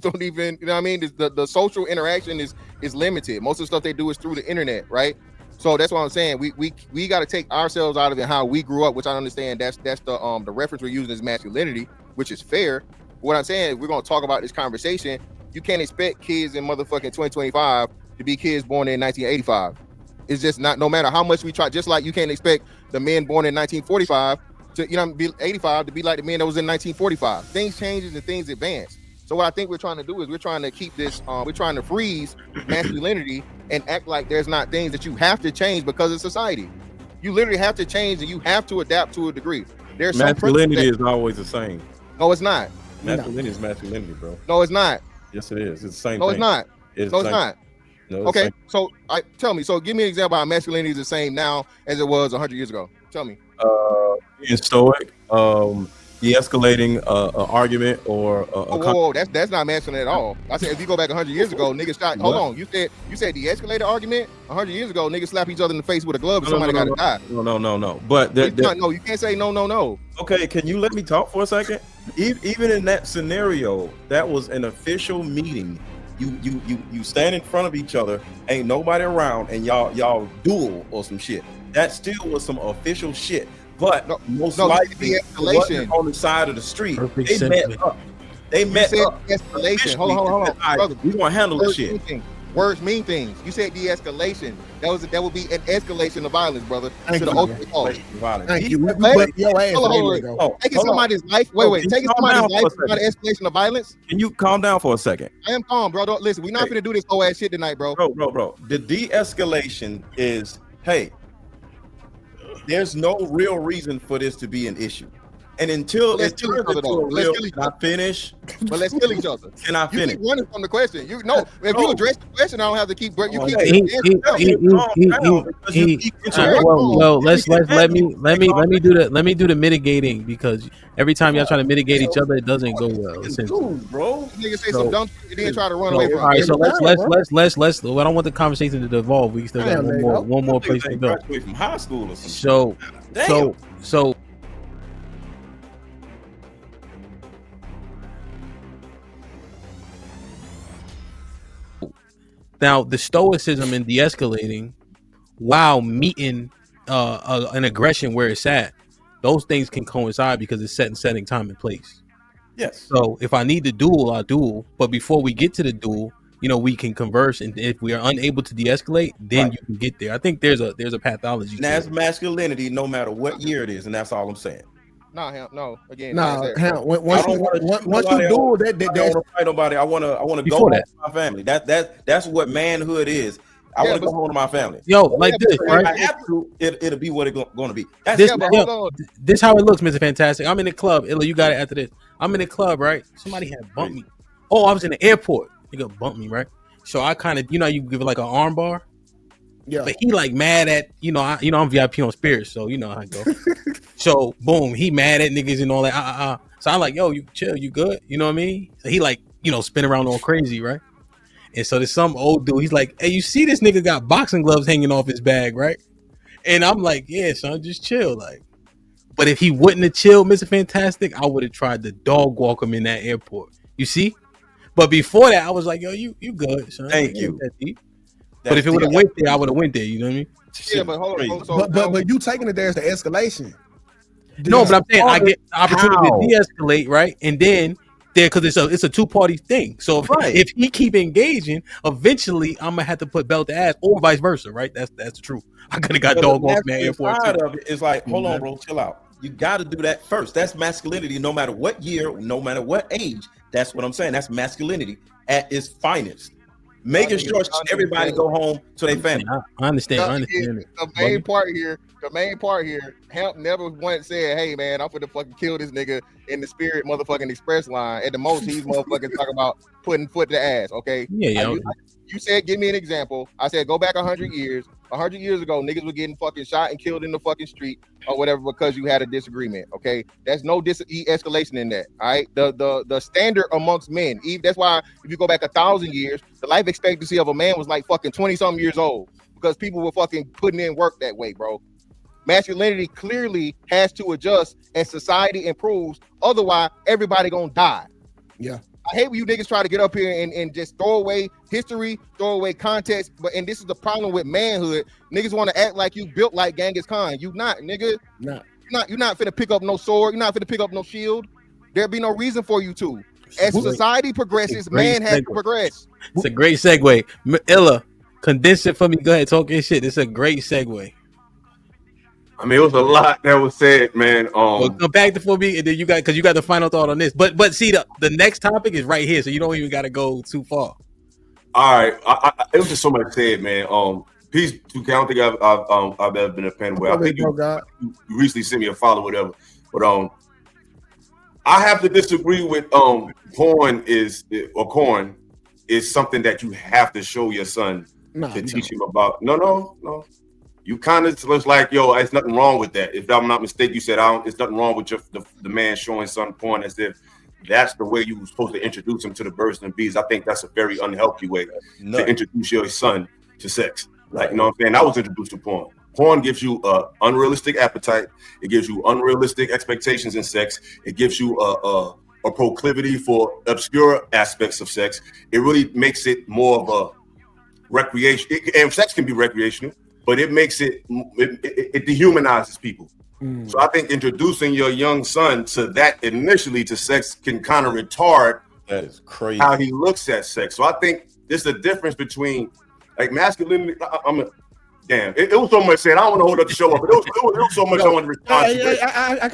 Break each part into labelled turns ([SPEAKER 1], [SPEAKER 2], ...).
[SPEAKER 1] don't even, you know what I mean? The social interaction is limited. Most of the stuff they do is through the internet, right? So that's what I'm saying. We got to take ourselves out of it, how we grew up, which I understand. That's the reference we're using is masculinity, which is fair. What I'm saying is we're gonna talk about this conversation. You can't expect kids in motherfucking 2025 to be kids born in 1985. It's just not. No matter how much we try, just like you can't expect the men born in 1945 to, you know, be 85 to be like the men that was in 1945. Things changes and things advance. So what I think we're trying to do is we're trying to keep this. We're trying to freeze masculinity and act like there's not things that you have to change because of society. You literally have to change and you have to adapt to a degree. There's
[SPEAKER 2] masculinity is always the same.
[SPEAKER 1] No, it's not.
[SPEAKER 2] Masculinity is masculinity, bro.
[SPEAKER 1] No, it's not.
[SPEAKER 2] Yes, it is. It's the same.
[SPEAKER 1] No,
[SPEAKER 2] thing.
[SPEAKER 1] it's not.
[SPEAKER 2] It's
[SPEAKER 1] no, it's not.
[SPEAKER 2] No,
[SPEAKER 1] okay, so tell me. So give me an example how masculinity is the same now as it was 100 years ago. Tell me.
[SPEAKER 2] Being stoic, de-escalating an argument or.
[SPEAKER 1] Whoa, that's not masculine at all. I said if you go back 100 years ago, niggas shot. Hold on, you said de-escalated argument 100 years ago. Niggas slap each other in the face with a glove, and somebody got to die.
[SPEAKER 2] No. But
[SPEAKER 1] no, you can't say no.
[SPEAKER 2] Okay, can you let me talk for a second? Even in that scenario, that was an official meeting. You stand in front of each other, ain't nobody around, and y'all duel or some shit. That still was some official shit. But most likely it wasn't on the side of the street. They met up. They met up.
[SPEAKER 1] Escalation. Hold on.
[SPEAKER 2] Brother, we gonna handle this shit.
[SPEAKER 1] Words mean things. You said de-escalation. That would be an escalation of violence, brother.
[SPEAKER 3] Thank
[SPEAKER 1] the ultimate cause.
[SPEAKER 3] Thank you.
[SPEAKER 1] Taking somebody's life. Wait. Taking somebody's life is not an escalation of violence.
[SPEAKER 2] Can you calm down for a second?
[SPEAKER 1] I am calm, bro. Don't listen. We're not gonna do this whole ass shit tonight, bro.
[SPEAKER 2] Bro. The de-escalation is, hey, there's no real reason for this to be an issue. And until it's too real, can I finish?
[SPEAKER 1] But let's kill each other.
[SPEAKER 2] Can I finish?
[SPEAKER 1] You keep running from the question. If you address the question, I don't have to keep. You keep.
[SPEAKER 4] Well, let me do the mitigating, because every time y'all try to mitigate each other, it doesn't go well.
[SPEAKER 2] Dude, bro,
[SPEAKER 1] niggas say some dumb shit and then try to run away from.
[SPEAKER 4] All right, so let's. I don't want the conversation to devolve. We still got one more place to go.
[SPEAKER 2] From high school or something.
[SPEAKER 4] So. Now, the stoicism in de-escalating while meeting an aggression where it's at, those things can coincide because it's setting time and place.
[SPEAKER 2] Yes.
[SPEAKER 4] So if I need to duel, I'll duel. But before we get to the duel, we can converse. And if we are unable to de-escalate, then you can get there. I think there's a pathology.
[SPEAKER 2] And that's masculinity, no matter what year it is, and that's all I'm saying.
[SPEAKER 1] No. Again,
[SPEAKER 3] once you duel, that
[SPEAKER 2] I don't want to fight nobody. I want to go home to my family. That's what manhood is. I want to go home to my family.
[SPEAKER 4] Yo, like this, right?
[SPEAKER 2] I have to, it'll be what it's going to be.
[SPEAKER 4] This how it looks, Mr. Fantastic. I'm in the club. Illa, you got it after this. I'm in the club, right? Somebody had bumped me. Oh, I was in the airport. Nigga bumped me, right? So I kind of, you give it like an arm bar. Yeah. But he like mad at, I'm VIP on Spirit, so you know how I go. So boom, he mad at niggas and all that. So I'm like, yo, you chill, you good? You know what I mean? So he like, spin around all crazy, right? And so there's some old dude. He's like, hey, you see this nigga got boxing gloves hanging off his bag, right? And I'm like, yeah, son, just chill, like. But if he wouldn't have chilled, Mr. Fantastic, I would have tried to dog walk him in that airport. You see? But before that, I was like, yo, you good, son.
[SPEAKER 2] Thank you.
[SPEAKER 4] But if it would have went there, I would have went there. You know what I mean?
[SPEAKER 1] Yeah, but hold on.
[SPEAKER 3] But you taking it there as the escalation.
[SPEAKER 4] No, but I'm saying I get opportunity to de-escalate, right? And then because it's a two-party thing. So if he keep engaging, eventually I'm gonna have to put belt to ass, or vice versa, right? That's the truth. I could have got dog off man airport.
[SPEAKER 2] It's like, hold on, bro, chill out. You got to do that first. That's masculinity, no matter what year, no matter what age. That's what I'm saying. That's masculinity at its finest. Making sure everybody go home to their family.
[SPEAKER 4] I understand.
[SPEAKER 1] The main part here, Hamp never once said, hey man, I'm gonna fucking kill this nigga in the Spirit motherfucking express line. At the most, he's motherfucking talking about putting foot to ass, okay?
[SPEAKER 4] Yeah.
[SPEAKER 1] You said, give me an example. I said, go back 100 years. 100 years ago, niggas were getting fucking shot and killed in the fucking street or whatever because you had a disagreement, okay? There's no de-escalation in that, all right? The standard amongst men, that's why if you go back 1,000 years, the life expectancy of a man was like fucking 20-something years old because people were fucking putting in work that way, bro. Masculinity clearly has to adjust as society improves. Otherwise, everybody gonna die.
[SPEAKER 3] Yeah.
[SPEAKER 1] I hate when you niggas try to get up here and just throw away history, throw away context. And this is the problem with manhood. Niggas want to act like you built like Genghis Khan. You not, nigga.
[SPEAKER 3] Nah.
[SPEAKER 1] You're not finna pick up no sword. You're not finna pick up no shield. There'd be no reason for you to. As society progresses, man has to progress.
[SPEAKER 4] It's a great segue. Illa, condense it for me. Go ahead, talk your shit. It's a great segue.
[SPEAKER 5] I mean, it was a lot that was said, man.
[SPEAKER 4] Well, come back to for me, and then you got the final thought on this. But see, the next topic is right here, so you don't even got to go too far.
[SPEAKER 5] All right, it was just so much said, man. Peace to I don't think I've ever been a fan where I think you recently sent me a follow, whatever. But I have to disagree with corn is something that you have to show your son to teach him about. No. You kind of looks like, yo, there's nothing wrong with that. If I'm not mistaken, you said there's nothing wrong with the man showing son porn as if that's the way you were supposed to introduce him to the birds and the bees. I think that's a very unhealthy way to introduce your son to sex. Like, you know what I'm saying? I was introduced to porn. Porn gives you unrealistic appetite. It gives you unrealistic expectations in sex. It gives you a proclivity for obscure aspects of sex. It really makes it more of a recreation. And sex can be recreational, but it makes it dehumanizes people. So I think introducing your young son to that initially to sex can kind of retard
[SPEAKER 2] that is crazy
[SPEAKER 5] how he looks at sex. So I think there's a difference between like masculinity. It was so much said. I don't want to hold up the show up, but it was so much I want to respond to.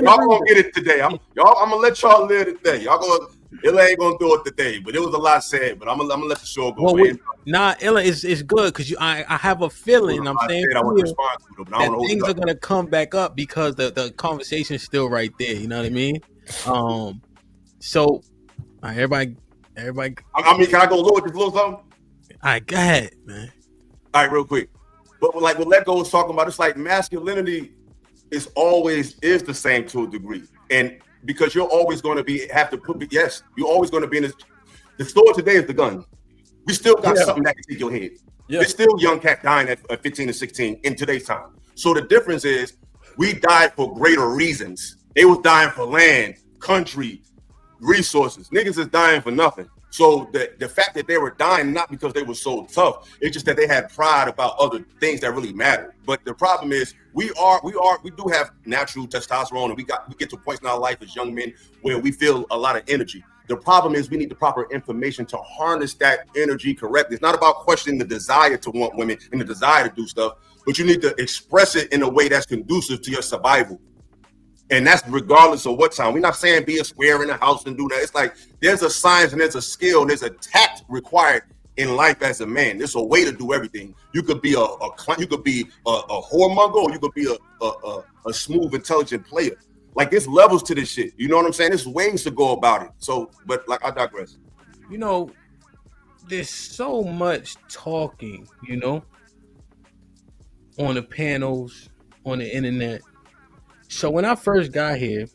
[SPEAKER 5] Y'all gonna get it today. I'm gonna let y'all live today. Illa ain't gonna do it today, but it was a lot said. But I'm gonna let the show go.
[SPEAKER 4] Illa is good because I have a feeling. I'm saying that things are gonna come back up because the conversation is still right there. You know what I mean? So everybody.
[SPEAKER 5] I mean, can I go lower just a little something?
[SPEAKER 4] All right, go ahead, man.
[SPEAKER 5] All right, real quick. But like what Let Go was talking about, it's like masculinity is the same to a degree, and because you're always going to you're always going to be in this. The story today is the gun. We still got something that can take your head. Yeah. There's still young cat dying at 15 and 16 in today's time. So the difference is we died for greater reasons. They was dying for land, country, resources. Niggas is dying for nothing. So the fact that they were dying not because they were so tough, it's just that they had pride about other things that really matter. But the problem is we do have natural testosterone, and we get to points in our life as young men where we feel a lot of energy. The problem is we need the proper information to harness that energy correctly. It's not about questioning the desire to want women and the desire to do stuff, but you need to express it in a way that's conducive to your survival. And that's regardless of what time. We're not saying be a square in the house and do that. It's like there's a science and there's a skill and there's a tact required in life as a man. There's a way to do everything. You could be a whoremonger, or you could be a smooth, intelligent player. Like there's levels to this shit. You know what I'm saying? There's ways to go about it. So, but like I digress.
[SPEAKER 4] You know, there's so much talking, on the panels, on the internet. So when I first got here,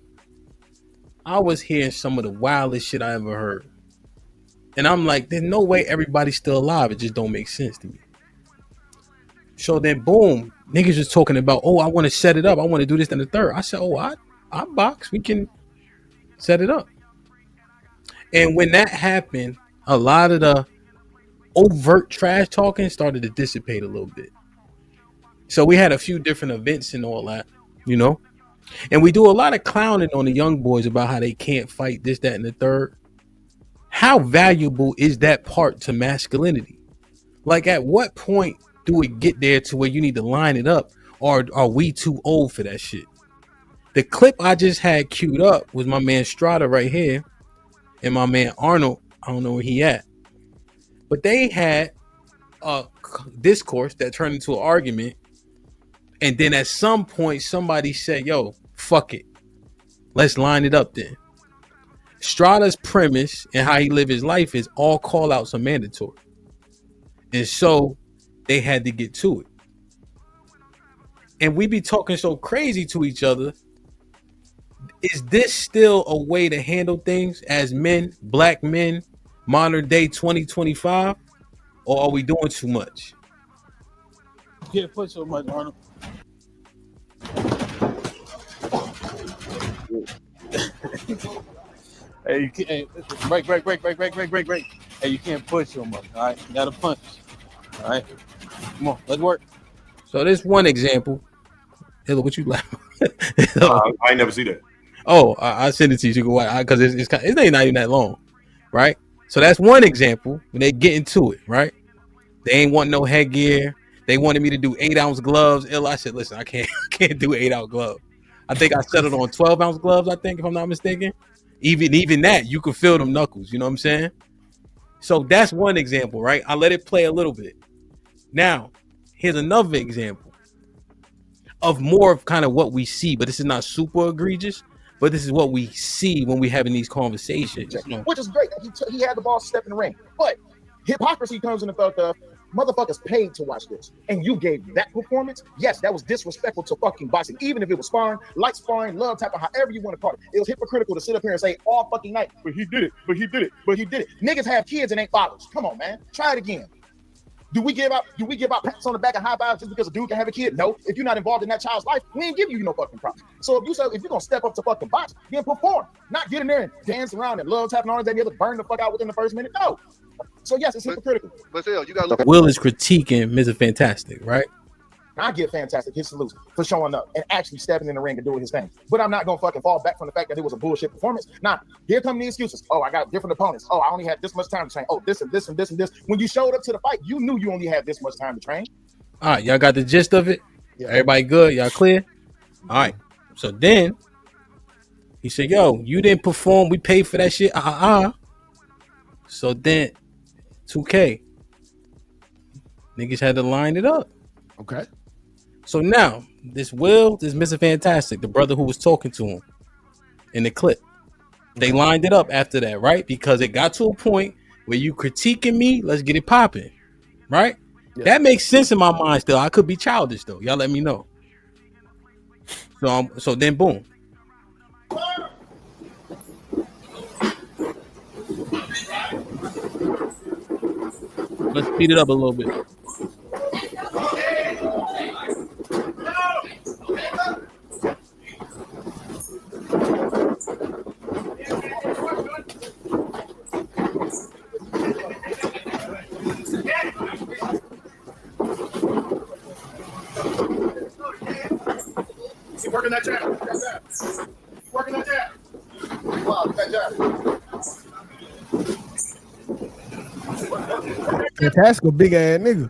[SPEAKER 4] I was hearing some of the wildest shit I ever heard. And I'm like, there's no way everybody's still alive. It just don't make sense to me. So then boom, niggas was talking about, I want to set it up. I want to do this and the third. I said, I box. We can set it up. And when that happened, a lot of the overt trash talking started to dissipate a little bit. So we had a few different events and all that, And we do a lot of clowning on the young boys about how they can't fight this, that, and the third. How valuable is that part to masculinity? Like, at what point do it get there to where you need to line it up? Or are we too old for that shit? The clip I just had queued up was my man Strata right here and my man Arnold. I don't know where he at. But they had a discourse that turned into an argument. And then at some point, somebody said, yo, fuck it. Let's line it up then. Strata's premise and how he live his life is all call outs are mandatory. And so they had to get to it. And we be talking so crazy to each other. Is this still a way to handle things as men, black men, modern day 2025? Or are we doing too much?
[SPEAKER 6] You can't put so much, Arnold. Hey, you can't, hey, break. Hey, you can't push him up. All right, you gotta punch. All right, come on, let's work.
[SPEAKER 4] So there's one example. Hilla, what you laughing?
[SPEAKER 5] I ain't never see that.
[SPEAKER 4] Oh, I send it to you because it's not even that long, right? So that's one example when they get into it, right? They ain't want no headgear. They wanted me to do 8-ounce gloves. I said, listen, I can't do 8-ounce gloves. I think I settled on 12-ounce gloves. I think, if I'm not mistaken. Even that, you can feel them knuckles. You know what I'm saying? So that's one example, right? I let it play a little bit. Now, here's another example of more of kind of what we see, but this is not super egregious. But this is what we see when we're having these conversations.
[SPEAKER 1] Which is great. He had the ball step in the ring. But hypocrisy comes in the fact of motherfuckers paid to watch this. And you gave that performance? Yes, that was disrespectful to fucking boxing. Even if it was sparring, light sparring, love type of however you want to call it. It was hypocritical to sit up here and say all fucking night, but he did it. Niggas have kids and ain't fathers. Come on, man. Try it again. Do we give out pats on the back and high fives just because a dude can have a kid? No. If you're not involved in that child's life, we ain't giving you no fucking props. So if you're gonna step up to fucking box, then perform. Not get in there and dance around and love tapping on that the other, burn the fuck out within the first minute. No. So yes, it's hypocritical.
[SPEAKER 7] But still, you gotta look at
[SPEAKER 4] Will is critiquing Mr. Fantastic, right?
[SPEAKER 1] I give Fantastic his salute for showing up and actually stepping in the ring and doing his thing. But I'm not gonna fucking fall back from the fact that it was a bullshit performance. Now, here come the excuses. Oh, I got different opponents. Oh, I only had this much time to train. Oh, this and this and this and this. When you showed up to the fight, you knew you only had this much time to train.
[SPEAKER 4] All right, y'all got the gist of it?
[SPEAKER 1] Yeah.
[SPEAKER 4] Everybody good? Y'all clear? All right. So then he said, yo, you didn't perform. We paid for that shit. So then 2K. Niggas had to line it up.
[SPEAKER 3] Okay.
[SPEAKER 4] So now, this Mr. Fantastic, the brother who was talking to him in the clip, they lined it up after that, right? Because it got to a point where you critiquing me, let's get it popping, right? Yeah. That makes sense in my mind still. I could be childish, though. Y'all let me know. So then, boom. Let's speed it up a little bit.
[SPEAKER 1] Keep working that jab. Keep working that jab. Wow, that jab.
[SPEAKER 3] Fantastic, a big ass nigga.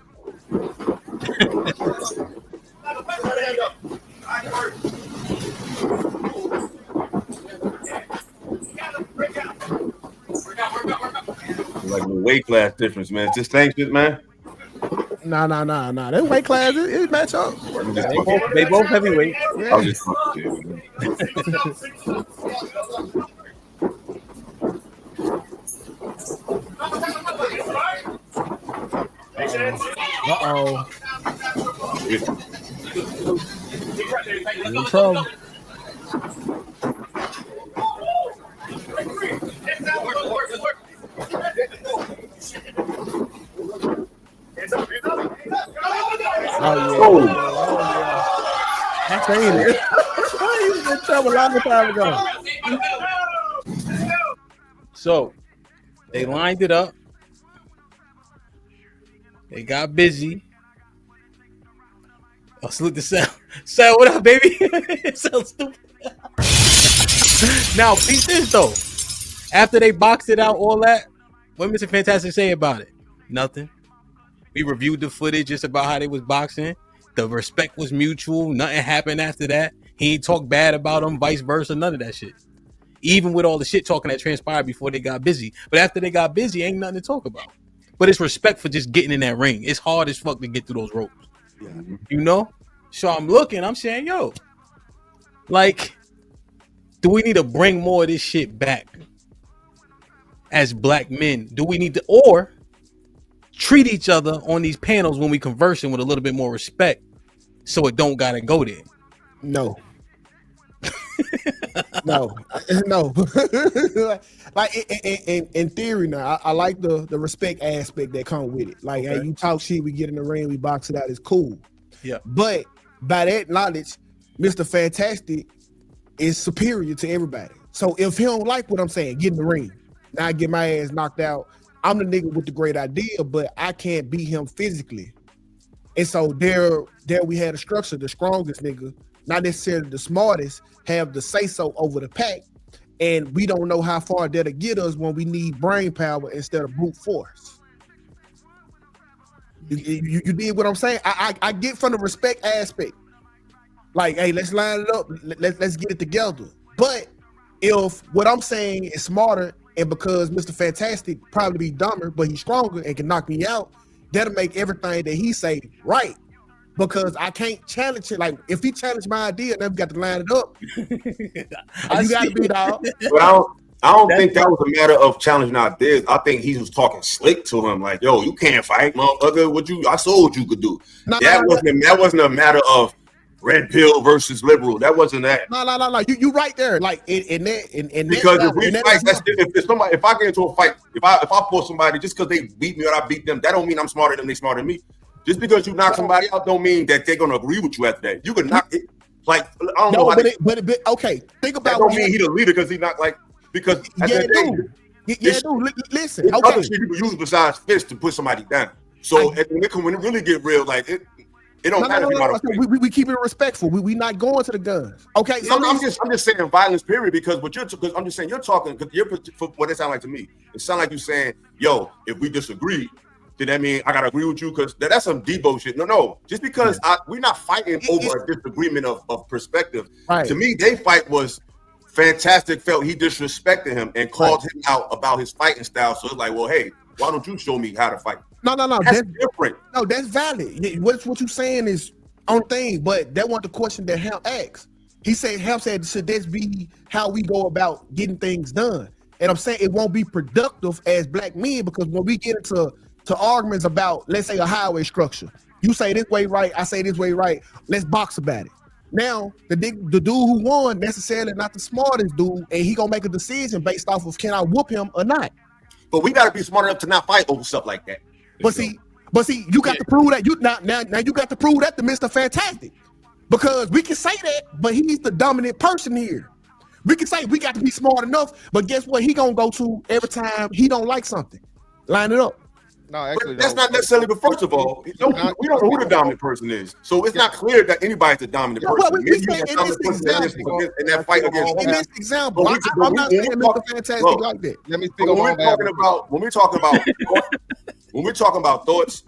[SPEAKER 5] Like the weight class difference, man. Just same shit, man.
[SPEAKER 3] Nah. That weight class, it match up.
[SPEAKER 4] They both heavyweight.
[SPEAKER 3] Yeah.
[SPEAKER 5] I'm just talking.
[SPEAKER 3] Uh-oh. You're in trouble.
[SPEAKER 5] Oh,
[SPEAKER 3] I seen it. He was in trouble a long time ago.
[SPEAKER 4] So they lined it up. They got busy. Oh, salute the Sal. Sal, what up, baby? It sounds stupid. Now, beat this though. After they boxed it out, all that, what Mr. Fantastic say about it? Nothing. We reviewed the footage just about how they was boxing. The respect was mutual. Nothing happened after that. He ain't talk bad about them, vice versa. None of that shit. Even with all the shit talking that transpired before they got busy. But after they got busy, ain't nothing to talk about. But it's respect for just getting in that ring. It's hard as fuck to get through those ropes. Yeah. You know? So I'm looking, I'm saying, yo, like, do we need to bring more of this shit back as black men? Do we need to, or treat each other on these panels when we conversing with a little bit more respect so it don't gotta go there?
[SPEAKER 3] No. No. Like in theory now, I like the respect aspect that come with it. Like, hey, you talk shit, we get in the ring, we box it out, it's cool.
[SPEAKER 4] Yeah.
[SPEAKER 3] But by that knowledge, Mr. Fantastic is superior to everybody. So if he don't like what I'm saying, get in the ring. Now I get my ass knocked out. I'm the nigga with the great idea, but I can't beat him physically. And so there we had a structure. The strongest nigga, not necessarily the smartest, have the say so over the pack. And we don't know how far that'll get us when we need brain power instead of brute force. You did what I'm saying? I get from the respect aspect. Like, hey, let's line it up. Let's get it together. But if what I'm saying is smarter, and because Mr. Fantastic probably be dumber, but he's stronger and can knock me out, that'll make everything that he say right. Because I can't challenge it. Like, if he challenged my idea, then we got to line it up. You got to be dog.
[SPEAKER 5] But I don't think that was a matter of challenging ideas. I think he was talking slick to him, like, "Yo, you can't fight, motherfucker. I saw what you could do." That wasn't a matter of red pill versus liberal. That wasn't that.
[SPEAKER 3] No. You right there. Like because
[SPEAKER 5] if we fight, if I get into a fight, if I pull somebody just because they beat me or I beat them, that don't mean I'm smarter than they smarter than me. Just because you knock somebody out, don't mean that they're gonna agree with you after that. You can knock it. Like, I don't know. But okay. Think about. That don't mean he the leader because he not like because
[SPEAKER 3] Listen.
[SPEAKER 5] Okay. Other shit you can use besides fists to put somebody down. So when it really get real, like it don't matter.
[SPEAKER 3] We keep it respectful. We not going to the guns. Okay. So
[SPEAKER 5] I'm just saying violence, period. Because because I'm just saying you're talking because for what it sound like to me. It sound like you saying, yo, if we disagree, then that mean I gotta agree with you because that's some Debo shit. No. Just because we're not fighting over a disagreement of perspective. Right. To me, they fight was Fantastic felt he disrespected him and called him out about his fighting style. So it's like, well, hey, why don't you show me how to fight?
[SPEAKER 3] No.
[SPEAKER 5] That's different.
[SPEAKER 3] No, that's valid. What you saying is on thing, but that wasn't the question that HAMP asked. HAMP said, should this be how we go about getting things done? And I'm saying it won't be productive as black men because when we get into arguments about, let's say, a highway structure, you say this way right, I say this way right, let's box about it. Now, the dude who won necessarily not the smartest dude, and he gonna make a decision based off of can I whoop him or not.
[SPEAKER 5] But we gotta be smart enough to not fight over stuff like that.
[SPEAKER 3] But see, you got to prove that now you got to prove that to Mr. Fantastic. Because we can say that, but he's the dominant person here. We can say we got to be smart enough, but guess what? He gonna go to every time he don't like something. Line it up.
[SPEAKER 1] No, actually,
[SPEAKER 5] that's not necessarily. But first of all, we don't know who the dominant person is, so it's not clear that anybody's the dominant person.
[SPEAKER 3] In this example, I'm not saying Mr. Fantastic like that.
[SPEAKER 1] Let me speak
[SPEAKER 5] when we're talking about thoughts,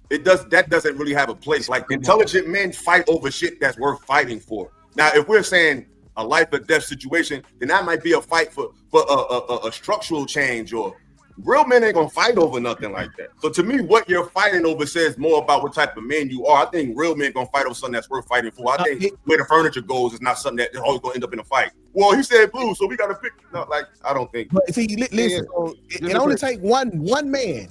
[SPEAKER 5] that doesn't really have a place. Like intelligent men fight over shit that's worth fighting for. Now, if we're saying a life or death situation, then that might be a fight for a structural change or. Real men ain't gonna fight over nothing like that. So to me, what you're fighting over says more about what type of man you are. I think real men gonna fight over something that's worth fighting for. I think where the furniture goes is not something that's always gonna end up in a fight. Well, he said blue, so we gotta pick. No, like I don't think.
[SPEAKER 3] But see, listen, it only take one man.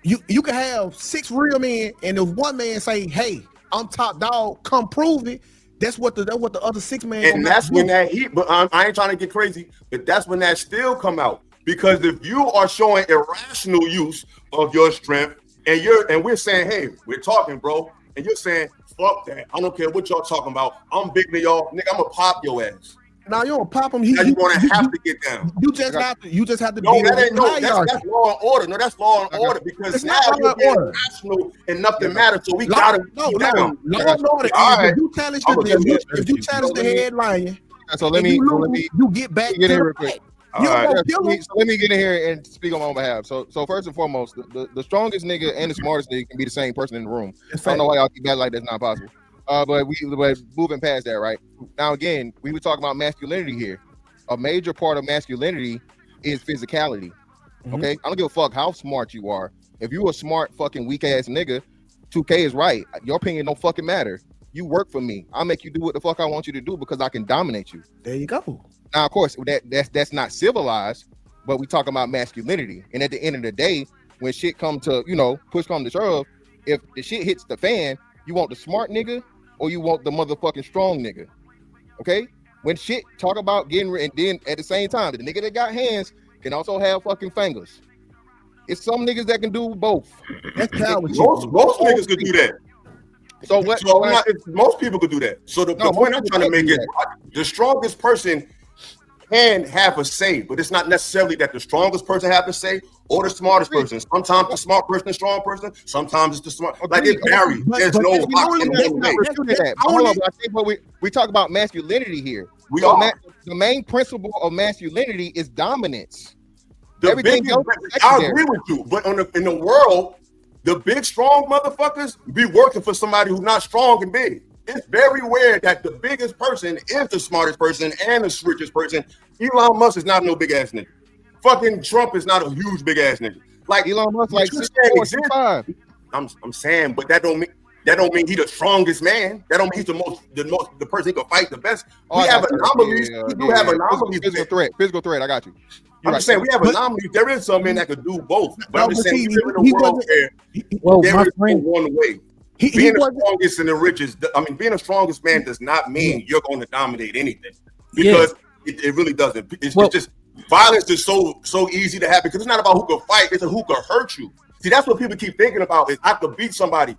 [SPEAKER 3] You can have 6 real men, and if one man say, "Hey, I'm top dog, come prove it." That's what the other 6 men.
[SPEAKER 5] And that's when that heat. But I ain't trying to get crazy, but that's when that still come out. Because if you are showing irrational use of your strength and we're saying, hey, we're talking, bro, and you're saying, fuck that. I don't care what y'all talking about. I'm bigger than y'all. Nigga, I'm gonna pop your ass.
[SPEAKER 3] Now you don't pop him.
[SPEAKER 5] Now you're gonna have to get down.
[SPEAKER 3] You just have to
[SPEAKER 5] no, that's law and order. No, that's law and order because it's now you're being irrational and nothing matters. So we gotta get down.
[SPEAKER 3] Law and order. If you challenge the headline,
[SPEAKER 1] so let me
[SPEAKER 3] you get back to
[SPEAKER 1] real quick. So let me get in here and speak on my own behalf. So first and foremost, the strongest nigga and the smartest nigga can be the same person in the room. I don't know why y'all keep that like that's not possible. But moving past that, right? Now again, we were talking about masculinity here. A major part of masculinity is physicality. Okay, I don't give a fuck how smart you are. If you a smart fucking weak ass nigga, 2K is right. Your opinion don't fucking matter. You work for me. I'll make you do what the fuck I want you to do because I can dominate you.
[SPEAKER 3] There you go.
[SPEAKER 1] Now, of course, that's not civilized, but we talking about masculinity. And at the end of the day, when shit come to, push come to shove, if the shit hits the fan, you want the smart nigga or you want the motherfucking strong nigga. Okay? When shit talk about getting and then at the same time, the nigga that got hands can also have fucking fingers. It's some niggas that can do both.
[SPEAKER 5] That's most niggas could do that.
[SPEAKER 1] So what?
[SPEAKER 5] So most people could do that. So the point I'm trying to make is the strongest person can have a say, but it's not necessarily that the strongest person have to say or the smartest person. Sometimes the smart person, the strong person. Sometimes it's the smart. Like it varies. There's no lock in
[SPEAKER 1] that. Hold on, but I think what we talk about masculinity here. The main principle of masculinity is dominance. Everything else is
[SPEAKER 5] I agree with you, but in the world, the big strong motherfuckers be working for somebody who's not strong and big. It's very rare that the biggest person is the smartest person and the richest person. Elon Musk is not no big ass nigga. Fucking Trump is not a huge big ass nigga. Like
[SPEAKER 1] Elon Musk, like 6'4",
[SPEAKER 5] I'm saying, but that don't mean he's the strongest man. That don't mean he's the person who can fight the best. We have anomalies. We do have anomalies.
[SPEAKER 1] Physical threat. I got you.
[SPEAKER 5] I'm just saying we have anomalies. There is some men that could do both. But I'm just saying we live in a world where there is one way. Being the strongest and the richest, being the strongest man does not mean you're going to dominate anything, because it really doesn't. It's just violence is so easy to have, because it's not about who can fight; it's who can hurt you. See, that's what people keep thinking about. Is I could beat somebody.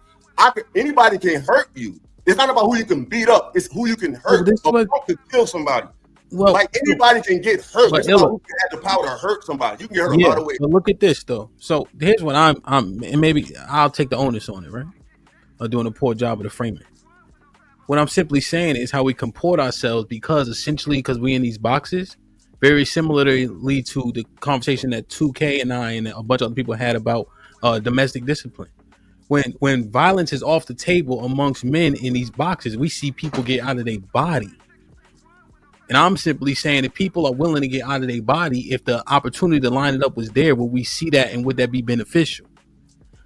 [SPEAKER 5] Anybody can hurt you. It's not about who you can beat up; it's who you can hurt. A punk can kill somebody. Well, like anybody can get hurt. But who can have the power to hurt somebody? You can get hurt a lot of ways.
[SPEAKER 4] But look at this though. So here's what I'm, and maybe I'll take the onus on it, right? Of doing a poor job of the framing. What I'm simply saying is how we comport ourselves, because we're in these boxes, very similarly to the conversation that 2K and I and a bunch of other people had about domestic discipline. When violence is off the table amongst men in these boxes, we see people get out of their body. And I'm simply saying, if people are willing to get out of their body, if the opportunity to line it up was there, would we see that, and would that be beneficial?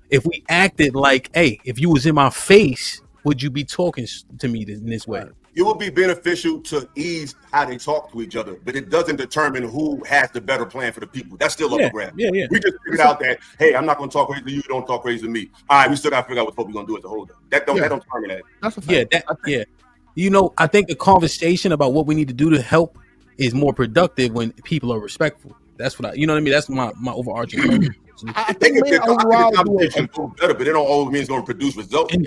[SPEAKER 4] If we acted like, hey, if you was in my face, would you be talking to me in this way?
[SPEAKER 5] It would be beneficial to ease how they talk to each other, but it doesn't determine who has the better plan for the people. That's still up for grabs. Yeah. We just figured out that, hey, I'm not going to talk crazy to you. Don't talk crazy to me. All right, we still got to figure out what we're going to do as a whole. That don't determine that.
[SPEAKER 3] That's a fact.
[SPEAKER 4] You know, I think the conversation about what we need to do to help is more productive when people are respectful. That's what you know what I mean? That's my overarching.
[SPEAKER 5] I think if the competition goes better, but it don't always mean it's going to produce results.
[SPEAKER 4] There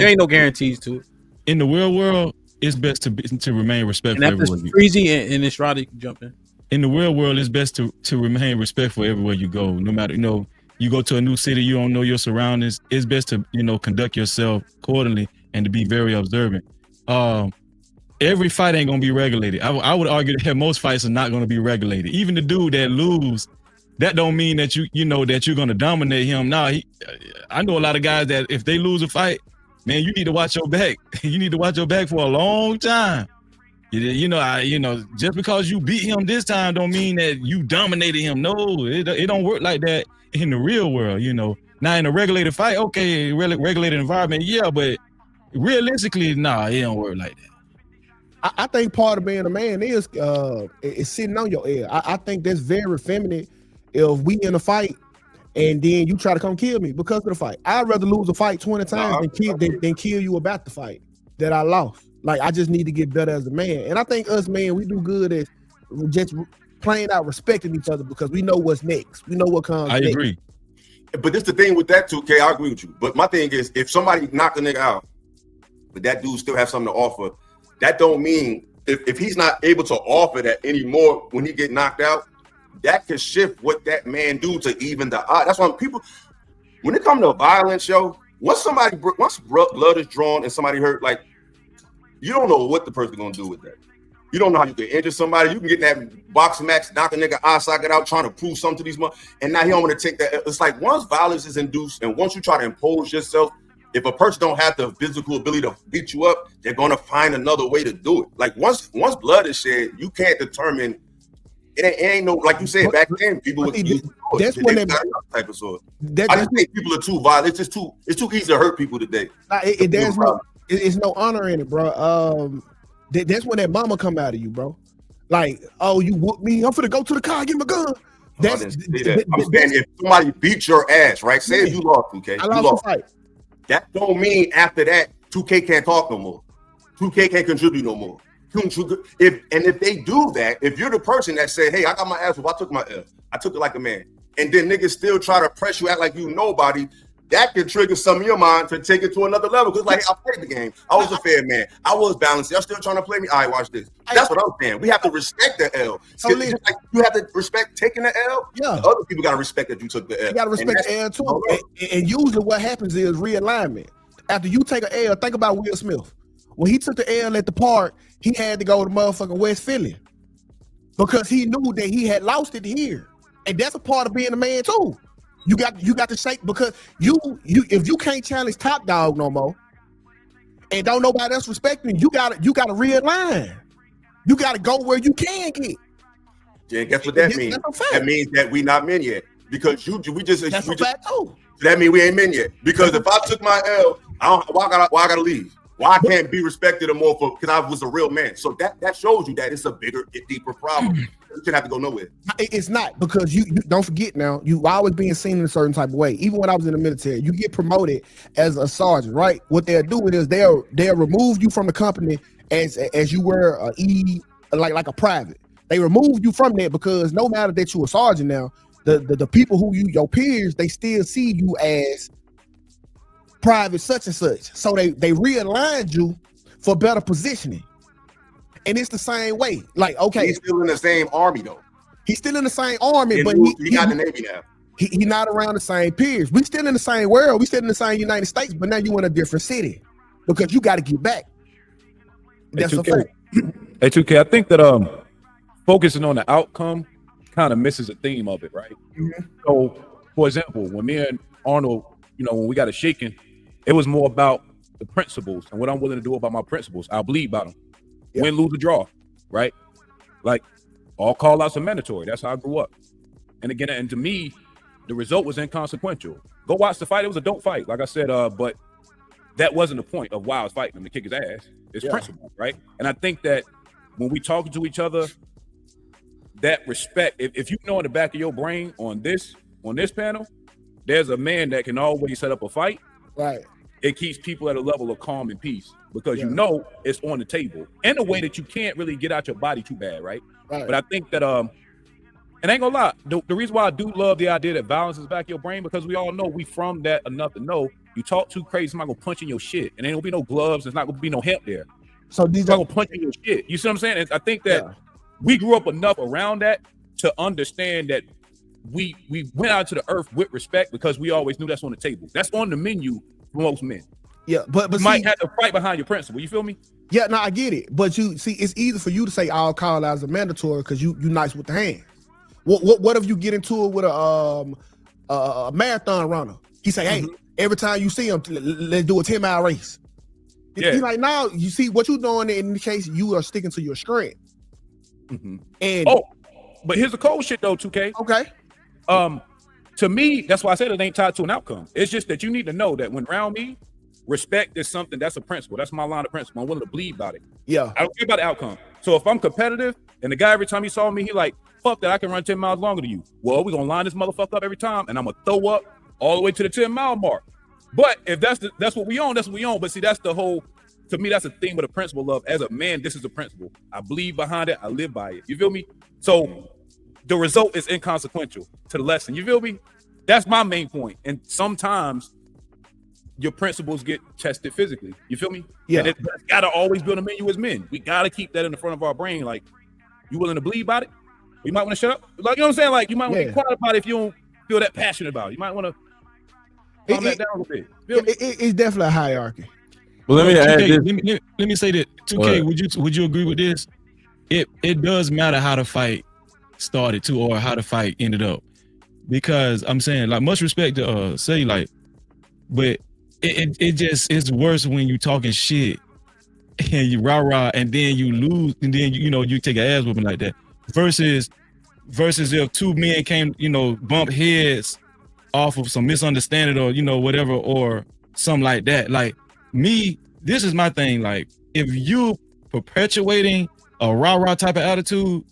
[SPEAKER 4] ain't no guarantees to it.
[SPEAKER 7] In the real world, it's best to remain respectful.
[SPEAKER 4] And after Freezy and Estrada can jump in.
[SPEAKER 7] In the real world, it's best to remain respectful everywhere you go. No matter, you go to a new city, you don't know your surroundings. It's best to, conduct yourself accordingly and to be very observant. Every fight ain't gonna be regulated. I would argue that most fights are not gonna be regulated. Even the dude that lose, that don't mean that that you're gonna dominate him. Nah, I know a lot of guys that if they lose a fight, man, you need to watch your back. You need to watch your back for a long time. Just because you beat him this time don't mean that you dominated him. No, it don't work like that in the real world. Now in a regulated fight, okay, regulated environment, yeah, but realistically, nah, it don't work like that.
[SPEAKER 3] I think part of being a man is sitting on your air. I think that's very feminine. If we in a fight and then you try to come kill me because of the fight, I'd rather lose a fight 20 times than kill you about the fight that I lost. Like, I just need to get better as a man. And I think us men, we do good at just playing out respecting each other because we know what's next. We know what comes next.
[SPEAKER 7] I agree.
[SPEAKER 5] But this the thing with that too, I agree with you. But my thing is, if somebody knocked a nigga out, but that dude still has something to offer, that don't mean if he's not able to offer that anymore when he get knocked out, that can shift what that man do to even the odds. That's why people, when it comes to violence, once blood is drawn and somebody hurt, like, you don't know what the person's gonna do with that. You don't know how you can injure somebody. You can get in that boxing match, knock a nigga eye socket out, trying to prove something to these and now he don't want to take that. It's like once violence is induced and once you try to impose yourself, if a person don't have the physical ability to beat you up, they're gonna find another way to do it. Like once blood is shed, you can't determine. It ain't no, like you said back then. People would use
[SPEAKER 3] that's when that
[SPEAKER 5] type of sword. I just think people are too violent. It's too easy to hurt people today.
[SPEAKER 3] It's no honor in it, bro. That's when that mama come out of you, bro. Like, oh, you whooped me. I'm finna go to the car, get my gun.
[SPEAKER 5] I'm saying if somebody beat your ass, right? Say if you lost, 2K.
[SPEAKER 3] I lost the fight.
[SPEAKER 5] That don't mean after that 2K can't talk no more. 2K can't contribute no more. If they do that, if you're the person that say, hey, I got my ass whooped, I took my L, I took it like a man, and then niggas still try to press you, act like you nobody, that could trigger some of your mind to take it to another level. Because like I played the game, I was a fair man, I was balanced. Y'all still trying to play me? All right, watch this. That's what I'm saying. We have to respect the L. So just like you have to respect taking the L.
[SPEAKER 3] Yeah,
[SPEAKER 5] other people got to respect that you took the L.
[SPEAKER 3] You got to respect the L too. And usually what happens is realignment. After you take an L, think about Will Smith. When he took the L at the park, he had to go to motherfucking West Philly because he knew that he had lost it here, and that's a part of being a man too. You got to shake because you if you can't challenge top dog no more, and don't nobody else respecting you, got to realign. You got to go where you can get.
[SPEAKER 5] Yeah, guess what that means? That means that we not men yet because
[SPEAKER 3] that's a fact too.
[SPEAKER 5] That means we ain't men yet because if I took my L, why I gotta leave? Why I can't be respected or more for because I was a real man. So that shows you that it's a bigger, deeper problem. You shouldn't have to go nowhere. It's
[SPEAKER 3] not because you don't forget now, you always being seen in a certain type of way. Even when I was in the military, you get promoted as a sergeant, right? What they'll do is they'll remove you from the company as you were like a private. They remove you from that because no matter that you're a sergeant now, the people who your peers, they still see you as private such and such. So they realigned you for better positioning. And it's the same way. Like, okay.
[SPEAKER 5] He's still in the same army though.
[SPEAKER 3] He's still in the same army, but
[SPEAKER 5] he got the Navy now.
[SPEAKER 3] He not around the same peers. We still in the same world. We still in the same United States, but now you in a different city because you got to get back. That's a fact.
[SPEAKER 2] Hey, 2K, I think that focusing on the outcome kind of misses the theme of it, right?
[SPEAKER 3] Mm-hmm.
[SPEAKER 2] So, for example, when me and Arnold, when we got a shaking, it was more about the principles and what I'm willing to do about my principles. I'll bleed by them. Yeah. Win, lose, or draw, right? Like, all call-outs are mandatory. That's how I grew up. And again, and to me, the result was inconsequential. Go watch the fight. It was a dope fight, like I said, but that wasn't the point of why I was fighting him to kick his ass. It's principle, right? And I think that when we talk to each other, that respect, if you know in the back of your brain on this panel, there's a man that can always set up a fight.
[SPEAKER 3] Right.
[SPEAKER 2] It keeps people at a level of calm and peace because you know it's on the table in a way that you can't really get out your body too bad, right? But I think that and I ain't gonna lie, the reason why I do love the idea that violence is back in your brain because we all know we from that enough to know you talk too crazy, somebody gonna punch in your shit, and ain't gonna be no gloves, there's not gonna be no hemp there.
[SPEAKER 3] So these
[SPEAKER 2] are gonna punch in your shit. You see what I'm saying? And I think that we grew up enough around that to understand that we went out to the earth with respect because we always knew that's on the table. That's on the menu for most men.
[SPEAKER 3] Yeah, but
[SPEAKER 2] you might have to fight behind your principle. You feel me?
[SPEAKER 3] Yeah, no, I get it. But you see, it's easy for you to say all call outs are mandatory because you nice with the hands. What if you get into it with a marathon runner? He say, hey, every time you see him, let's do a 10-mile race. He's like, now you see what you're doing in the case you are sticking to your strength. And
[SPEAKER 2] but here's the cold shit though, 2K.
[SPEAKER 3] Okay.
[SPEAKER 2] To me, that's why I said it ain't tied to an outcome. It's just that you need to know that when around me, respect is something that's a principle. That's my line of principle. I'm willing to bleed about it.
[SPEAKER 3] Yeah.
[SPEAKER 2] I don't care about the outcome. So if I'm competitive and the guy every time he saw me, he like, fuck that, I can run 10 miles longer than you. Well, we're gonna line this motherfucker up every time and I'm gonna throw up all the way to the 10-mile mark. But if that's what we own, that's what we own. But see, that's the whole, to me, that's the thing with the principle of, as a man, this is the principle. I bleed behind it, I live by it. You feel me? So the result is inconsequential to the lesson. You feel me? That's my main point. And sometimes your principles get tested physically. You feel me?
[SPEAKER 3] Yeah.
[SPEAKER 2] And it's gotta always be on the menu as men. We gotta keep that in the front of our brain. Like, you willing to bleed about it? You might want to shut up. Like, you know what I'm saying? Like, you might want to be quiet about it if you don't feel that passionate about it. You might want to calm that down a little bit.
[SPEAKER 3] It's definitely a hierarchy.
[SPEAKER 7] Well, let me add this. Let me say that 2K, would you agree with this? It does matter how the fight started too, or how the fight ended up, because I'm saying, like, much respect to say, like, but it just, it's worse when you talking shit and you rah and then you lose and then you take an ass whooping like that versus if two men came bump heads off of some misunderstanding or whatever or something like that. Like, me, this is my thing. Like, if you perpetuating a rah type of attitude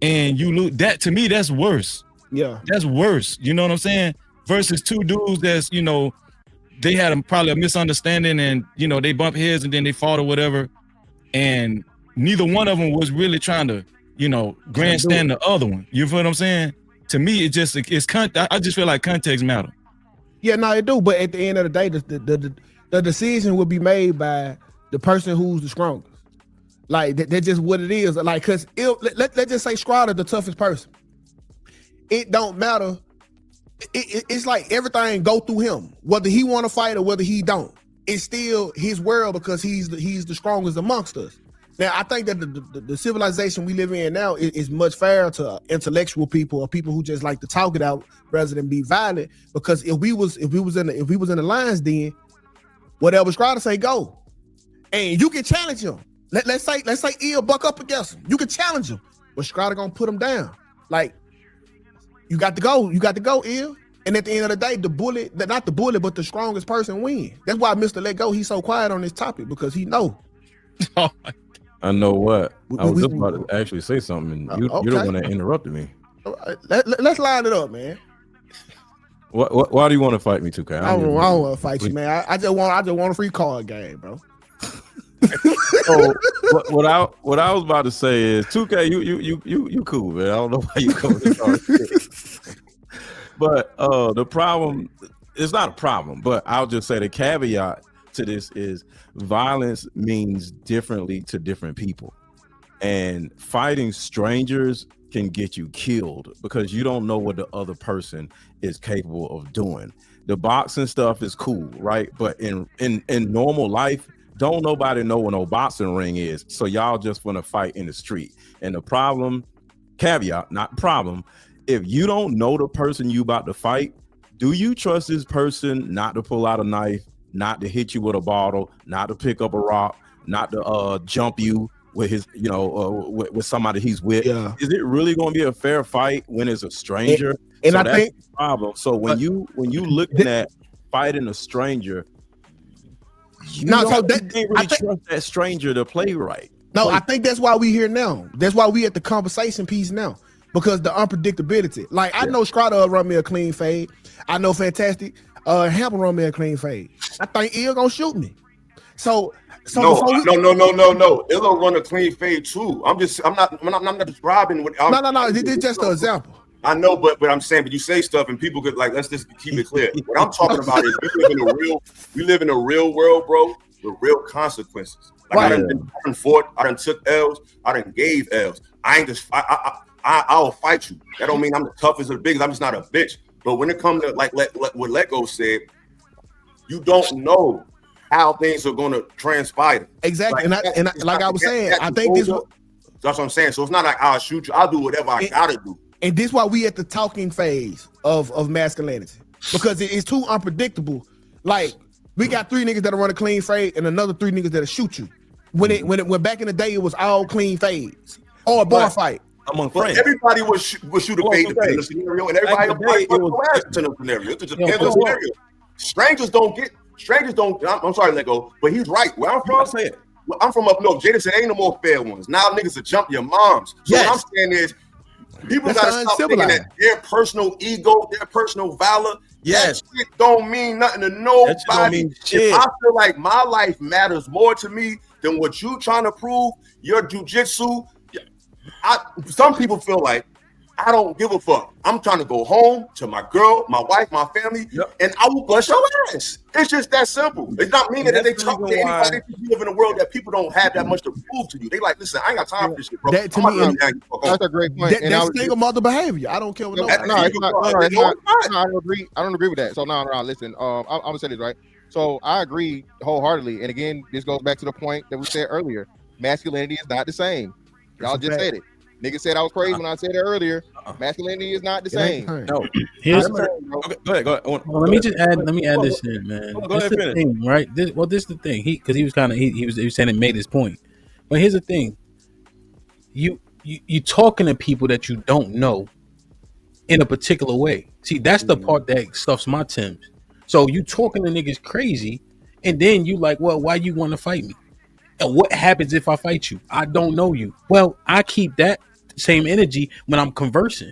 [SPEAKER 7] and you lose, that to me, that's worse.
[SPEAKER 3] Yeah,
[SPEAKER 7] that's worse. You know what I'm saying? Versus two dudes that's they had probably a misunderstanding and they bump heads and then they fought or whatever, and neither one of them was really trying to grandstand the other one. You feel what I'm saying? To me, I just feel like context matter.
[SPEAKER 3] Yeah, no, it do. But at the end of the day, the decision will be made by the person who's the strongest. Like that's just what it is. Like, cause let's just say Scrawler the toughest person. It don't matter. It's like everything go through him, whether he want to fight or whether he don't. It's still his world because he's the strongest amongst us. Now, I think that the civilization we live in now is much fairer to intellectual people or people who just like to talk it out rather than be violent. Because if we was in the lion's den, whatever Scrawler say go, and you can challenge him. Let's say Ill buck up against him. You can challenge him, but Scrawler gonna put him down. Like, you got to go, Ill. And at the end of the day, not the bully, but the strongest person win. That's why Mr. Let Go, he's so quiet on this topic, because he know.
[SPEAKER 2] I know what. I was just about to actually say something, and you're the one that interrupted me.
[SPEAKER 3] Let's line it up, man.
[SPEAKER 2] Why do you want to fight me, 2K?
[SPEAKER 3] I don't want to fight you, man. I just want a free card game, bro.
[SPEAKER 2] So what I was about to say is, 2K, you cool, man. I don't know why you come this hard. But the problem, it's not a problem, but I'll just say the caveat to this is violence means differently to different people. And fighting strangers can get you killed because you don't know what the other person is capable of doing. The boxing stuff is cool, right? But in normal life, don't nobody know what no boxing ring is. So y'all just want to fight in the street. And the problem, caveat, not problem, if you don't know the person you about to fight, do you trust this person not to pull out a knife, not to hit you with a bottle, not to pick up a rock, not to jump you with his, with somebody he's with? Yeah. Is it really going to be a fair fight when it's a stranger?
[SPEAKER 3] And so I think
[SPEAKER 2] the problem. So when you looking at fighting a stranger, you can't really trust that stranger to play right.
[SPEAKER 3] No, I think that's why we here now. That's why we at the conversation piece now. Because the unpredictability. Like, I know Strata run me a clean fade. I know Fantastic HAMP run me a clean fade. I think Ill gonna shoot me. So
[SPEAKER 5] no. It'll run a clean fade too. I'm not describing what.
[SPEAKER 3] No. This is just an example.
[SPEAKER 5] I know, but I'm saying, but you say stuff and people could, like, let's just keep it clear. What I'm talking about is we live in a real world, bro, with real consequences. Like, I done fought, I done took L's, I done gave L's. I ain't just I'll fight you. That don't mean I'm the toughest or the biggest. I'm just not a bitch. But when it comes to like what Let Go said, you don't know how things are going to transpire.
[SPEAKER 3] Exactly. Like I was saying, I think this.
[SPEAKER 5] That's what I'm saying. So it's not like I'll shoot you. I'll do whatever I gotta do.
[SPEAKER 3] And this is why we at the talking phase of masculinity, because it's too unpredictable. Like, we got 3 niggas that'll run a clean fade and another 3 niggas that'll shoot you. When back in the day, it was all clean fades or a bar fight.
[SPEAKER 2] Among friends,
[SPEAKER 5] everybody would shoot a fade in the scenario, and everybody would fight in the scenario. It just depends on the scenario. Strangers don't. I'm sorry, Let Go, but he's right. Where I'm from, I'm from up north. Jada said ain't no more fair ones. Now niggas will jump your moms. So what I'm saying is, people gotta stop thinking that their personal ego, their personal valor, that shit don't mean nothing to nobody. If I feel like my life matters more to me than what you trying to prove, your jujitsu. Some people feel like I don't give a fuck. I'm trying to go home to my girl, my wife, my family, and I will bust your ass. It's just that simple. It's not meaning that they talk to anybody. You live in a world that people don't have that much to prove to you. They like, listen, I ain't got time for this shit, bro.
[SPEAKER 3] That, to me, that's a great point. That's single mother behavior. I don't care what nobody.
[SPEAKER 1] I don't agree. I don't agree with that. So no, listen. I'm gonna say this right. So I agree wholeheartedly. And again, this goes back to the point that we said earlier. Masculinity is not the same. Y'all just said it. Nigga said I was crazy when I said it earlier. Masculinity is not the same.
[SPEAKER 2] No.
[SPEAKER 4] Here's
[SPEAKER 2] go ahead.
[SPEAKER 4] Let me add this in, man.
[SPEAKER 2] Go ahead, finish.
[SPEAKER 4] Thing, right? This is the thing. He was saying it made his point. But here's the thing. You talking to people that you don't know in a particular way. See, that's the part that stuffs my Timbs. So you talking to niggas crazy, and then you like, well, why you want to fight me? And what happens if I fight you? I don't know you. Well, I keep that same energy when I'm conversing.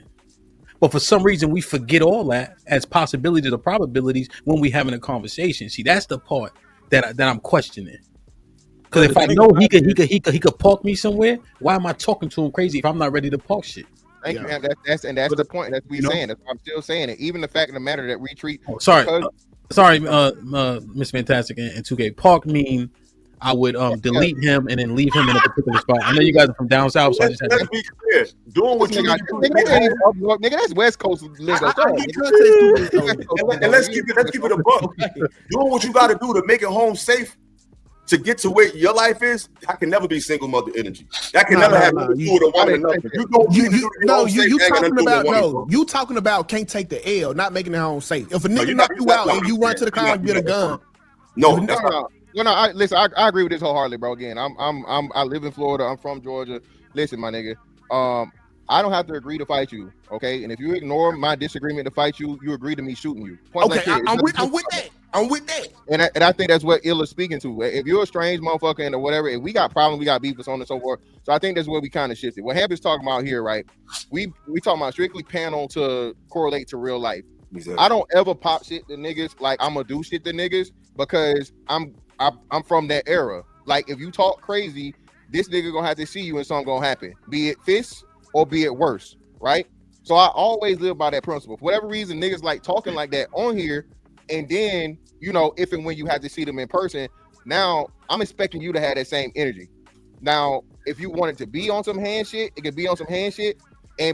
[SPEAKER 4] But for some reason, we forget all that as possibilities or probabilities when we having a conversation. See, that's the part that I'm questioning. Because if I know he could park me somewhere, why am I talking to him crazy if I'm not ready to park shit?
[SPEAKER 1] Thank you. And that's the point that we saying. That's why I'm still saying it. Even the fact of the matter that we treat.
[SPEAKER 4] Sorry, Miss Fantastic and 2K. Park mean I would delete him and then leave him in a particular spot. I know you guys are from down south, so I just had
[SPEAKER 5] Let's
[SPEAKER 4] to.
[SPEAKER 5] be clear. Doing what you
[SPEAKER 1] nigga, that's West Coast lingo.
[SPEAKER 5] And let's keep it a buck. Doing what you got to do to make it home safe. To get to where your life is, I can never be single mother energy. That can never have to do with one another.
[SPEAKER 3] You talking about can't take the L, not making it home safe. If a nigga knock you out and you run to the car and get a gun,
[SPEAKER 1] listen, I agree with this wholeheartedly, bro. Again, I live in Florida. I'm from Georgia. Listen, my nigga, I don't have to agree to fight you, okay? And if you ignore my disagreement to fight you, you agree to me shooting you.
[SPEAKER 3] I'm with that. I'm with that.
[SPEAKER 1] And I think that's what Illa's speaking to. If you're a strange motherfucker and whatever, if we got problems, we got beef and so on and so forth. So I think that's where we kind of shifted. What HAMP is talking about here, right? We talking about strictly panel to correlate to real life. Exactly. I don't ever pop shit to niggas like I'm gonna do shit to niggas because I'm from that era. Like if you talk crazy, this nigga gonna have to see you and something gonna happen. Be it fists or be it worse, right? So I always live by that principle. For whatever reason, niggas like talking like that on here. And then, if and when you have to see them in person, now I'm expecting you to have that same energy. Now, if you want it to be on some hand shit, it can be on some hand shit.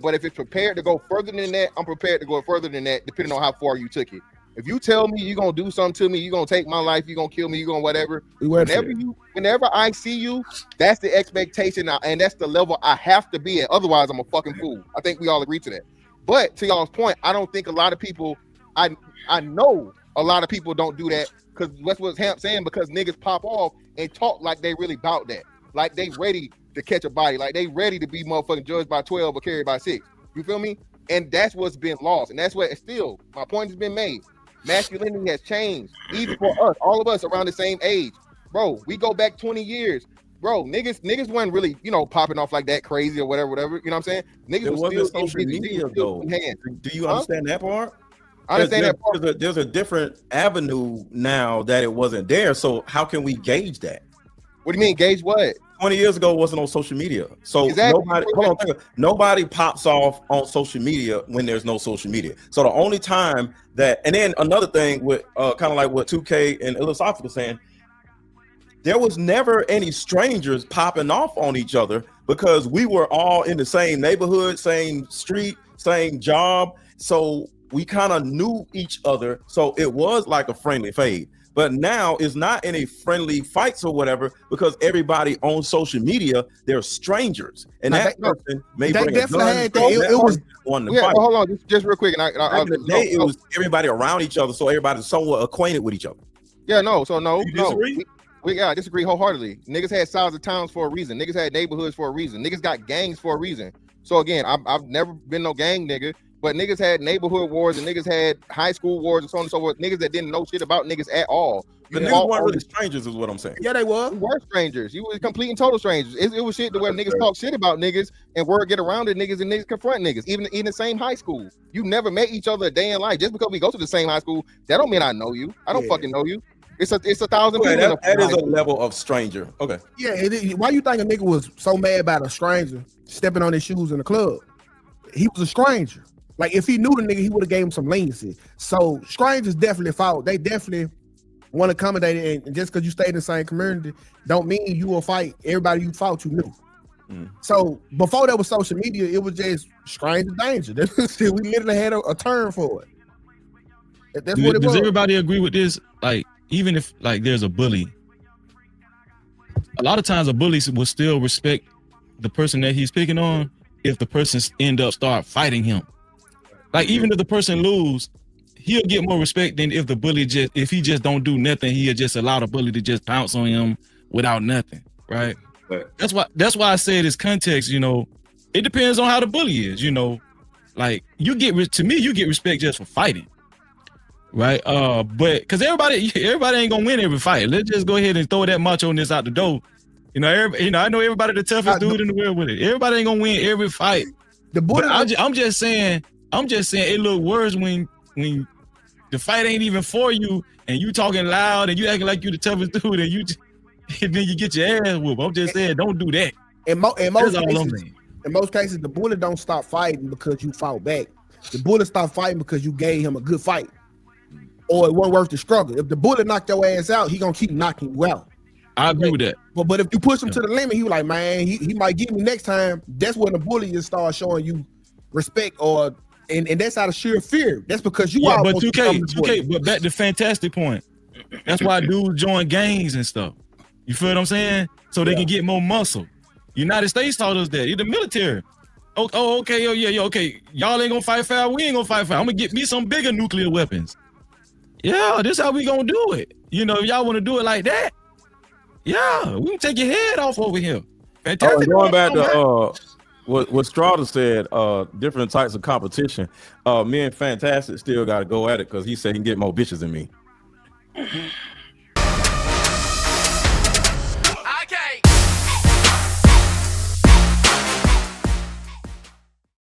[SPEAKER 1] But if it's prepared to go further than that, I'm prepared to go further than that, depending on how far you took it. If you tell me you're gonna do something to me, you're gonna take my life, you're gonna kill me, you're gonna whatever. Whenever I see you, that's the expectation, and that's the level I have to be at. Otherwise, I'm a fucking fool. I think we all agree to that. But to y'all's point, I don't think a lot of people. I know a lot of people don't do that because that's what HAMP saying, because niggas pop off and talk like they really about that. Like they ready to catch a body. Like they ready to be motherfucking judged by 12 or carried by 6. You feel me? And that's what's been lost. And that's what still, my point has been made. Masculinity has changed, even for us, all of us around the same age. Bro, we go back 20 years. Bro, niggas weren't really, popping off like that crazy or whatever. You know what I'm saying? Niggas was still
[SPEAKER 2] social media though. Do you understand that part?
[SPEAKER 1] I understand that part.
[SPEAKER 2] There's a different avenue now that it wasn't there. So how can we gauge that?
[SPEAKER 1] What do you mean gauge what?
[SPEAKER 2] 20 years ago, it wasn't on social media. So
[SPEAKER 1] exactly.
[SPEAKER 2] Nobody pops off on social media when there's no social media. So the only time that, and then another thing with kind of like what 2K and Philosophical was saying, there was never any strangers popping off on each other because we were all in the same neighborhood, same street, same job. So we kind of knew each other. So it was like a friendly fade. But now it's not any friendly fights or whatever because everybody on social media, they're strangers. And that person may bring a gun. It was one to fight.
[SPEAKER 1] Hold on, just real quick. And
[SPEAKER 2] back in the day, it was everybody around each other. So everybody's somewhat acquainted with each other.
[SPEAKER 1] Yeah, no.
[SPEAKER 2] You disagree?
[SPEAKER 1] I disagree wholeheartedly. Niggas had sides of towns for a reason. Niggas had neighborhoods for a reason. Niggas got gangs for a reason. So again, I've never been no gang nigga, but niggas had neighborhood wars and niggas had high school wars and so on and so forth. Niggas that didn't know shit about niggas at all.
[SPEAKER 2] The niggas weren't really strangers is what I'm saying.
[SPEAKER 3] Yeah, they were.
[SPEAKER 1] You were strangers. You were complete and total strangers. It was shit to where niggas talk shit about niggas and word get around it niggas and niggas confront niggas. Even in the same high school. You never met each other a day in life. Just because we go to the same high school, that don't mean I know you. I don't fucking know you. It's 1,000 people.
[SPEAKER 2] That is a level of stranger. Okay.
[SPEAKER 3] Yeah, why you think a nigga was so mad about a stranger stepping on his shoes in the club? He was a stranger. Like if he knew the nigga, he would have gave him some leniency. So strangers definitely fought. They definitely want to accommodate it. And just because you stayed in the same community, don't mean you will fight everybody you fought you knew. So before there was social media, it was just stranger danger. We literally had a term for it. That's what it was.
[SPEAKER 7] Does everybody agree with this? Like, even if like there's a bully, a lot of times a bully will still respect the person that he's picking on if the person end up start fighting him. Like even if the person lose, he'll get more respect than if the bully if he just don't do nothing, he'll just allow the bully to just pounce on him without nothing, right? That's why I say this context, it depends on how the bully is, like you get respect just for fighting. Right, but because everybody ain't gonna win every fight. Let's just go ahead and throw that macho-ness out the door. I know everybody the toughest dude in the world with it. Everybody ain't gonna win every fight. I'm just saying it look worse when the fight ain't even for you and you talking loud and you acting like you the toughest dude and then you get your ass whooped. I'm just saying, don't do that.
[SPEAKER 3] In in most cases, the bully don't stop fighting because you fought back. The bully stop fighting because you gave him a good fight, or it wasn't worth the struggle. If the bully knocked your ass out, he gonna keep knocking you out.
[SPEAKER 7] I agree with that.
[SPEAKER 3] But if you push him to the limit, he was like, man, he might get me next time. That's when the bully just start showing you respect, or and that's out of sheer fear. That's because you
[SPEAKER 7] Yeah,
[SPEAKER 3] are.
[SPEAKER 7] but 2K, but back to fantastic point. That's why dudes join gangs and stuff. You feel what I'm saying? So they can get more muscle. United States taught us that. It's the military. Okay, okay. Y'all ain't gonna fight fire. We ain't gonna fight fire. I'm gonna get me some bigger nuclear weapons. Yeah, this how we gonna do it. You know, if y'all want to do it like that, yeah, we can take your head off over here. Fantastic.
[SPEAKER 2] Going back to what Strada said, different types of competition. Me and Fantastic still got to go at it because he said he can get more bitches than me.